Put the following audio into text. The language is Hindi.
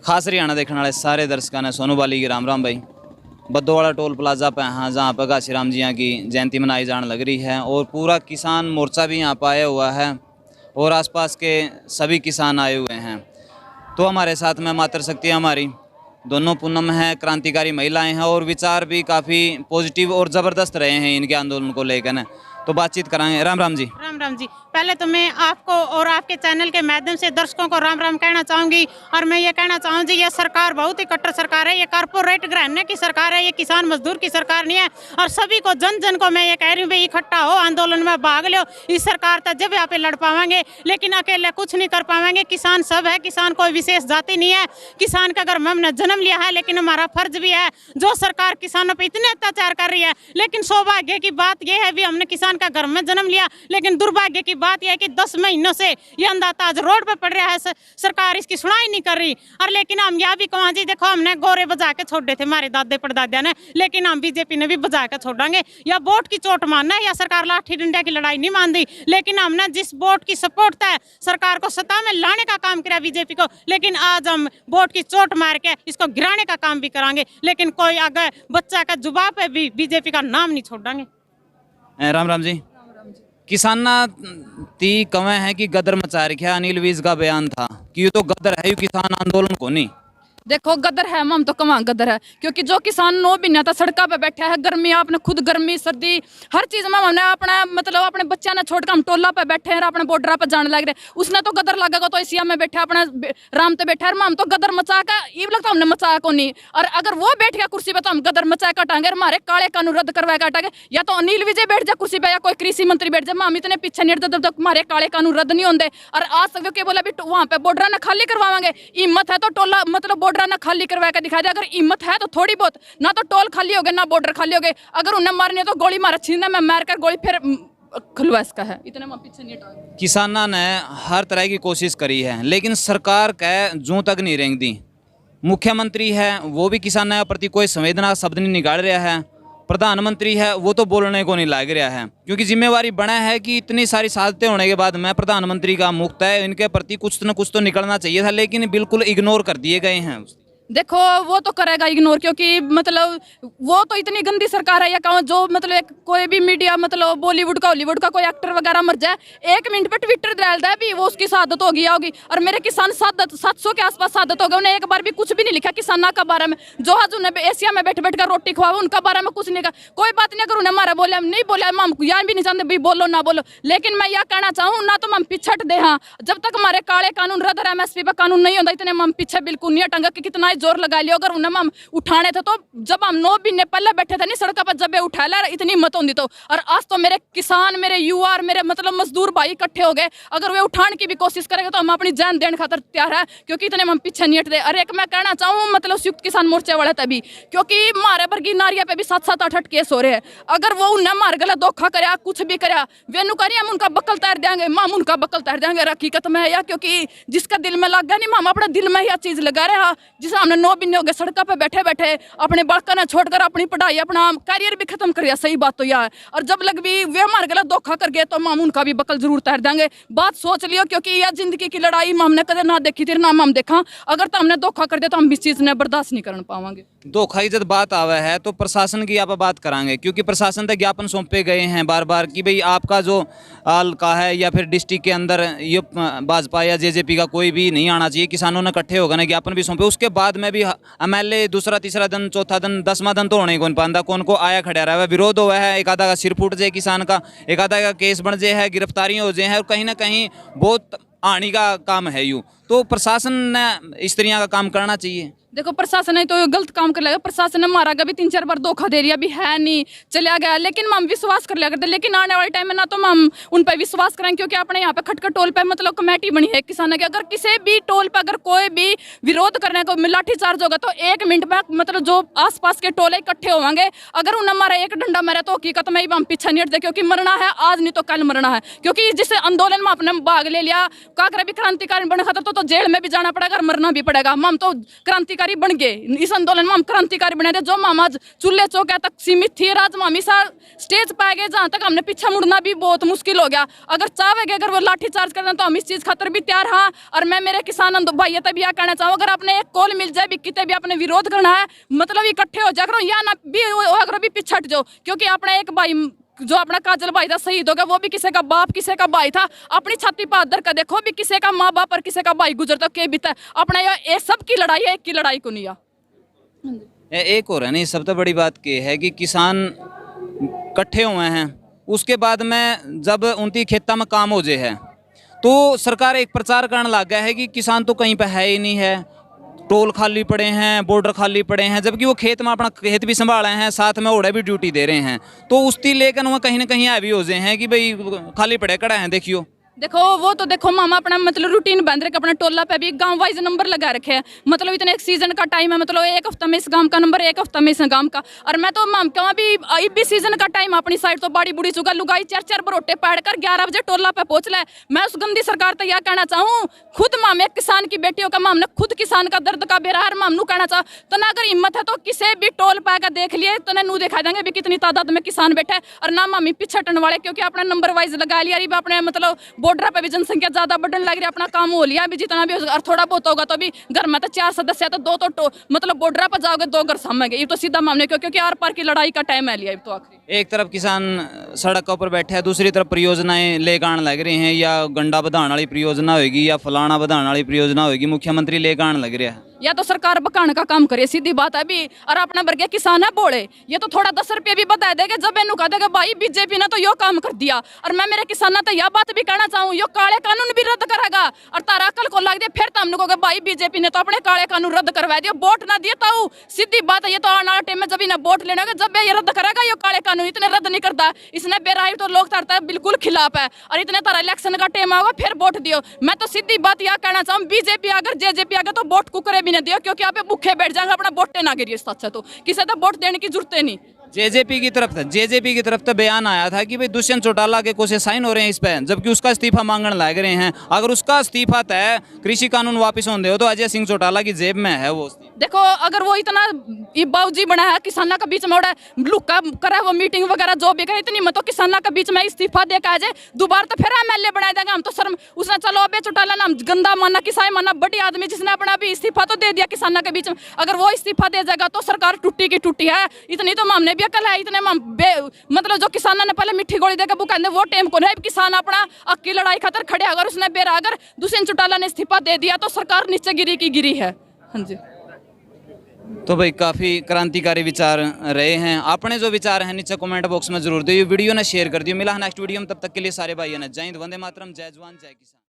खास हरियाणा देखने वाले सारे दर्शकों ने सोनू बाली की राम राम भाई। बद्दोवाड़ा टोल प्लाजा पे हैं जहाँ पर घासीराम जी की जयंती मनाई जाने लग रही है और पूरा किसान मोर्चा भी यहाँ पर आया हुआ है और आसपास के सभी किसान आए हुए हैं। तो हमारे साथ में मातृशक्ति हमारी दोनों पूनम है, क्रांतिकारी महिलाएं हैं और विचार भी काफ़ी पॉजिटिव और ज़बरदस्त रहे हैं इनके आंदोलन को लेकर। तो बातचीत कराएंगे। राम राम जी। राम राम जी। पहले तो मैं आपको और आपके चैनल के माध्यम से दर्शकों को राम राम कहना चाहूंगी और मैं ये कहना चाहूंगी ये सरकार बहुत ही कट्टर सरकार है, ये कारपोरेट घराने की सरकार है, ये किसान मजदूर की सरकार नहीं है। और सभी को जन जन को मैं ये कह रही हूँ भाई इकट्ठा हो, आंदोलन में भाग लो। इस सरकार तक जब यहाँ पे लड़ पाएंगे, लेकिन अकेले कुछ नहीं कर पाएंगे। किसान सब है, किसान कोई विशेष जाति नहीं है। किसान का घर में हमने जन्म लिया है, लेकिन हमारा फर्ज भी है। जो सरकार किसानों पर इतने अत्याचार कर रही है, लेकिन सौभाग्य की बात यह है भी हमने किसान का घर में जन्म लिया, लेकिन दुर्भाग्य की बात यह है कि 10 महीनों से ये अंधाता आज रोड पे पड़ रहा है। सरकार इसकी सुनाई नहीं कर रही। और लेकिन हम यह भी कहा जी, देखो हमने गोरे बजा के छोड़े थे हमारे दादे परदादिया ने, लेकिन हम बीजेपी ने भी बजा के छोड़ेंगे। या वोट की चोट मानना है या सरकार लाठी डंडे की लड़ाई नहीं मानती, लेकिन हमने जिस वोट की सपोर्ट है सरकार को सत्ता में लाने का काम किया बीजेपी को, लेकिन आज हम वोट की चोट मार के इसको गिराने का काम भी करेंगे। लेकिन कोई अगर बच्चा का जुबान पे भी बीजेपी का नाम नहीं छोड़ेंगे। राम राम जी। किसाना ती कवे है कि गदर मचा रखा। अनिल विज का बयान था कि ये तो गदर है, किसान आंदोलन को नहीं। देखो गदर है, हम तो कमा गदर है, क्योंकि जो किसान 9 महीने तक सड़कों पे बैठा है, गर्मी आपने खुद गर्मी सर्दी हर चीज में हमने अपना मतलब अपने बच्चा ने छोड़कर हम टोला पे बैठे हैं, अपने बॉर्डर पे जाने लग रहे। उसने तो गदर लगेगा तो एशिया में बैठा अपने राम पे बैठा है, हम तो गदर मचा का ये लगता हमने मचाया को नहीं। और अगर वो बैठ गया कुर्सी पे तो हम गदर मचाया काटांगे, हमारे काले कानून रद्द करवाए काटांगे। या तो अनिल विजय बैठ जाए कुर्सी पे या कोई कृषि मंत्री बैठ जाए, हम इतने पीछे नहीं जब तक हमारे काले कानून रद्द नहीं होंगे। और आज तक के बोला भी वहाँ पे बॉर्डर ने खाली करवाएंगे, हिम्मत है तो टोला मतलब बॉर्डर ने खाली करवा दिखा दे। अगर हिम्मत है तो थोड़ी बहुत, ना तो टोल खाली हो गए ना बॉर्डर खाली हो गए। अगर उन्हें मारने तो गोली मारा छीनना, मैं मार कर गोली फिर खुलवा इसका है। इतने में पीछे नहीं हटा। किसाना ने हर तरह की कोशिश करी है, लेकिन सरकार के जूं तक नहीं रेंग दी। मुख्यमंत्री है वो भी किसानों के प्रति कोई संवेदना शब्द नहीं निकाल रहा है। प्रधानमंत्री है वो तो बोलने को नहीं लाग रहा है, क्योंकि जिम्मेवारी बना है कि इतनी सारी साधतें होने के बाद मैं प्रधानमंत्री का मुक्त है, इनके प्रति कुछ न कुछ तो निकलना चाहिए था, लेकिन बिल्कुल इग्नोर कर दिए गए हैं। देखो वो तो करेगा इग्नोर, क्योंकि मतलब वो तो इतनी गंदी सरकार है। या कहूँ जो मतलब एक कोई भी मीडिया मतलब बॉलीवुड का हॉलीवुड का कोई एक्टर वगैरह मर जाए, 1 मिनट पे ट्विटर डालता है भी वो उसकी शहादत हो गई होगी। और मेरे किसान 700 के आसपास शहादत हो गए, उन्हें एक बार भी कुछ भी नहीं लिखा किसाना का बारे में। जो आज उन्हें एशिया में बैठ बैठ कर रोटी खुआवा उनका बारे में कुछ नहीं कहा, कोई बात नहीं। अगर उन्हें हमारा बोले हम नहीं बोले, हम यहाँ भी नहीं चाहते भी बोलो ना बोलो, लेकिन मैं यह कहना चाहूँ ना तो हम पिछड़ दे। हाँ, जब तक हमारे काले कानून रद्द MSP पर कानून नहीं होता इतने हम पीछे बिल्कुल नहीं हटेंगे कि कितना ही जोर लगा लियो। अगर उन्हें हम उठाने थे तो जब हम 9 महीने पहले बैठे थे नहीं सड़क पर, जब उठा ला इतनी हिम्मत होती तो। और आज तो मेरे किसान मेरे युवा और मेरे मतलब मजदूर भाई इकट्ठे हो गए, अगर वे उठाने की भी कोशिश करेंगे तो हम अपनी जान देने खातर तैयार है, क्योंकि इतने हम पीछे नहीं हटते। और एक मैं कहना चाहूँ मतलब संयुक्त किसान मोर्चे वाले तभी, क्योंकि हमारे वर्गीय नारिया पे भी 7-7 8-8 केस हो रहे हैं। अगर वो उन्हें मार गलत धोखा कराया कुछ भी कराया वेनु करिए, हम उनका बकल तैर देंगे, हम उनका बकल तैर देंगे। हकीकत में या क्योंकि जिसका दिल में लग गया नहीं, हम अपने दिल में यह चीज लगा रहे हैं। जिसे हमने 9 महीने हो गए सड़क पे बैठे बैठे अपने बड़का ने छोड़कर अपनी पढ़ाई अपना करियर भी खत्म कर। सही बात तो यह है। और जब लग भी वे हमारे गलत धोखा कर गए तो हम उनका भी बकल जरूर तैर देंगे। बात सोच लियो, क्योंकि यह जिंदगी की लड़ाई हमने कदे ना देखी थी ना हम देखा। अगर तो हमने धोखा कर दिया तो हम इस चीज ने बर्दाश्त नहीं कर पाएंगे। धोखा की जब बात आवे है तो प्रशासन की आप बात कराएंगे, क्योंकि प्रशासन तक ज्ञापन सौंपे गए हैं बार बार कि भाई आपका जो हल्का है या फिर डिस्ट्रिक्ट के अंदर ये भाजपा या जेजेपी का कोई भी नहीं आना चाहिए। किसानों ने इकट्ठे होकर ना ज्ञापन भी सौंपे, उसके बाद में भी MLA दूसरा तीसरा दिन चौथा दिन 10वां दिन तो होने कौन पाता, कौन को आया खड़ा रहा है, विरोध हुआ है, एक आधा का सिर फूट जाए किसान का, एक आधा का केस बन जाए है, गिरफ्तारी हो जाए है, और कहीं ना कहीं बहुत हानि का काम है। यूँ तो प्रशासन ने इस तरह का काम करना चाहिए। देखो प्रशासन है तो गलत काम कर लेगा। प्रशासन ने मारा भी 3-4 बार धोखा दे दिया, भी है नहीं चला गया, लेकिन हम विश्वास कर लिया करते। लेकिन आने वाले टाइम में ना तो हम उन पर विश्वास करेंगे, क्योंकि अपने यहाँ पे खटखट टोल पे मतलब कमेटी बनी है किसानों की। अगर किसी भी टोल पे अगर कोई भी विरोध करने को लाठी चार्ज होगा तो 1 मिनट में मतलब जो आसपास के टोले इकट्ठे होंगे। अगर उन्हें हमारा एक डंडा मारा तो हकीकत में हम पीछे नहीं हटते, क्योंकि मरना है आज नहीं तो कल मरना है। क्योंकि जिस आंदोलन में अपने भाग ले लिया काकरा भी क्रांतिकारी बने खातर तो तो जेल में भी जाना पड़ेगा और मरना भी पड़ेगा। हम तो क्रांतिकारी बन गए इस आंदोलन में, हम क्रांतिकारी बने थे। जो हम आज चूल्हे चौके तक सीमित थी, आज हम हमेशा स्टेज पे आ गए जहाँ तक हमने पीछे मुड़ना भी बहुत मुश्किल हो गया। अगर चाहेंगे अगर वो लाठी चार्ज कर दें तो हम इस चीज खातर भी तैयार। हाँ, और मैं मेरे किसान भाई तभी यह कहना चाहूँ, अगर आपने एक कॉल मिल जाए भी कितने भी अपने विरोध करना है, मतलब इकट्ठे हो जाकर या ना भी अगर भी पीछे हट जाओ, क्योंकि अपना एक भाई जो अपना काजल भाई था शहीद हो गया, वो भी किसी का बाप किसी का भाई था। अपनी छाती पर हाथ कर देखो भी किसी का माँ बाप और किसी का भाई गुजरता के बीता। अपना ये सब की लड़ाई है, एक की लड़ाई को नहीं है। एक और है नहीं, सबसे बड़ी बात ये है कि किसान इकट्ठे हुए हैं, उसके बाद में जब उनकी खेता में काम हो जाए है तो सरकार एक प्रचार करने लग गया है कि किसान तो कहीं पे है ही नहीं है, टोल खाली पड़े हैं, बॉर्डर खाली पड़े हैं, जबकि वो खेत में अपना खेत भी संभाले हैं, साथ में ओढ़े भी ड्यूटी दे रहे हैं। तो उसकी लेकिन वह कहीं ना कहीं हैवी हो जाए हैं कि भाई खाली पड़े कड़ा हैं। देखो वो तो देखो मामा अपना मतलब रूटीन बंद रखे, अपना टोला पे भी गांव वाइज नंबर लगा रखे हैं। मतलब इतने एक सीजन का टाइम है, मतलब एक हफ्ता में इस गांव का नंबर, एक हफ्ता में इस गांव का। और मैं तो माम कहूँ अभी सीजन का टाइम अपनी साइड तो बाड़ी बुड़ी चुका लुगाई 4-4 बरोटे पैड़ कर 11 बजे टोला पे पहुंच ले। मैं उस गंदी सरकार तो यह कहना चाहूँ, खुद माम एक किसान की बेटियों का माम ने खुद किसान का दर्द का बेरहार मामनू कहना चाह तो ना अगर हिम्मत है तो किसी भी टोल पे आकर देख लिए तो नू दिखा देंगे भी कितनी तादाद में किसान बैठे। और ना मामी पीछे हटने वाले, क्योंकि अपना नंबर वाइज लगा लिया। अपने मतलब बॉर्डर पे भी जनसंख्या ज्यादा बढ़ने लग रही है, अपना काम हो लिया अभी जितना भी और थोड़ा बहुत होगा। तो अभी घर में तो 4 सदस्य है तो 2 तो मतलब बॉर्डर पर जाओगे 2 घर सामने गए, ये तो सीधा मामले क्योंकि आर पार की लड़ाई का टाइम है लिया। तो आखिरी एक तरफ किसान सड़क ऊपर बैठे हैं, दूसरी तरफ परियोजनाएं लेकर आने लग रही हैं, या गंडा बढ़ाने वाली परियोजना होगी या फलाना बढ़ाने वाली परियोजना होगी, मुख्यमंत्री लेकर आने लग रहा है। या तो सरकार बकाने का काम करे, सीधी बात है भी। और अपना वर्ग किसान है बोले, ये तो थोड़ा 10 रुपये भी बता देगा जब इन्हों कह देगा भाई बीजेपी ने तो यो काम कर दिया। और मैं मेरे किसान तो यह बात भी कहना चाहूँ, यो काले कानून भी रद्द करेगा। और तारा कल को लग दे फिर तो हमने कहोगे भाई बीजेपी ने तो अपने काले कानून रद्द करवा दिया, वोट ना दिए तो सीधी बात है। ये तो आने वाले टाइम में जब इन्हें वोट लेने जब ये रद्द करेगा, ये काले कानून इतने रद्द नहीं करता। इसने बेराई तो लोग तारता है बिल्कुल खिलाफ है। और इतने तारा इलेक्शन का टाइम आएगा फिर वोट दियो। मैं तो सीधी बात यह कहना चाहूँ, बीजेपी अगर जेजेपी आगे तो वोट कुकरे भी नहीं दियो, क्योंकि आप भूखे बैठ जाएंगे, अपना वोट ना गिरिए। सच है तो किसी तो वोट देने की जरूरत नहीं। जेजेपी की तरफ तो बयान आया था कि भाई दुष्यंत चौटाला के कुछ साइन हो रहे हैं इस पे, जबकि उसका इस्तीफा मांगने लग रहे हैं। अगर उसका इस्तीफा तय कृषि कानून वापस होने हो तो अजय सिंह चौटाला की जेब में है वो। देखो अगर वो इतना बाबूजी बना है किसाना के बीच में उड़ा लुक्का करे, वो मीटिंग वगैरह जो भी करे, इतनी मत किसाना के बीच में इस्तीफा दे के आ जाए दोबारा तो फिर एमएलए बना देंगे हम तो। शर्म उसने चलो अबे चौटाला नाम गंदा माना किसाई माना बड़ी आदमी जिसने अपना भी इस्तीफा तो दे दिया किसाना के बीच में, अगर वो इस्तीफा दे जाएगा तो सरकार टूटी की टूटी है। इतनी तो मामने भी अकल है, इतने मतलब जो किसाना ने पहले मिट्टी गोली देकर वो कहते वो टेम को नहीं, किसान अपना अक्की लड़ाई खातर खड़े। अगर उसने बेरा अगर दुष्यंत चौटाला ने इस्तीफा दे दिया तो सरकार नीचे गिरी की गिरी है। हाँ जी, तो भाई काफ़ी क्रांतिकारी विचार रहे हैं। अपने जो विचार हैं नीचे कमेंट बॉक्स में जरूर दियो, वीडियो ने शेयर कर दियो। मिला है नेक्स्ट वीडियो में, तब तक के लिए सारे भाइयों ने जय हिंद, वंदे मातरम, जय जवान जय किसान।